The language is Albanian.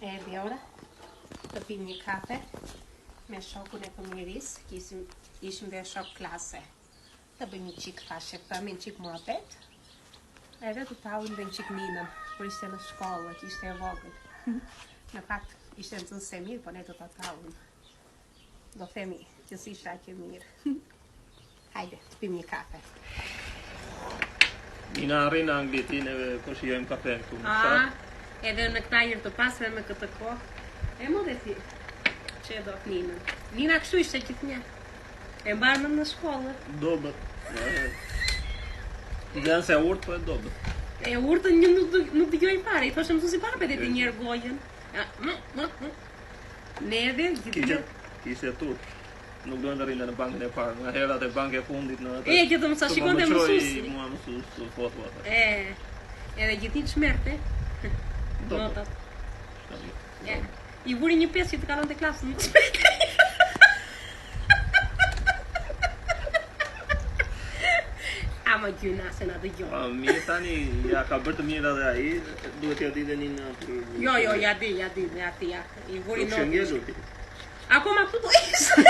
Erdhi ora të pim një kafe me shokun e fëmijërisë, ishim dhe shok klase. Të bëjmë një qik fashe, me një qik muhabet, edhe të tallim dhe një qik ninën, kur ishte në shkollë, që ishte e vogël. Në fakt, ishte nxënëse mirë, po ne të tallim. Do themi që si shaqe mirë. Hajde, të pim një kafe. Nina arrin në Angli, neve po shijojmë kafe këtu në fshat. Edhe në këta ajër të pasme me këtë kohë. E mo dhe ti, që e do të Nina. Nina kështu ishte gjithnjë. E mbarë në shkollë. Dobët. Gjanë se urtë, po e dobët. E urtën një nuk dëgjoj fare, i thoshtë mësuesi para për ti njerë gojën. Ne edhe gjithnjë. Kishte turp. Nuk duhen të rinde në bankën e parë, nga herat e bankë e fundit në atë. E, këtë më sa shikon të mësuesi. Mua mësus foto atë. Edhe gjithnjë shmerte. Notat. I vuri një pesë që të kalon të klasën. Ama gjuna se na dëgjon. Mirë tani, ja ka bërë të mirë edhe ai, duhet t'ja di dhe një në... Jo, ja di, I vuri notat. Shëngjezu ti. Akoma këtu do ishte.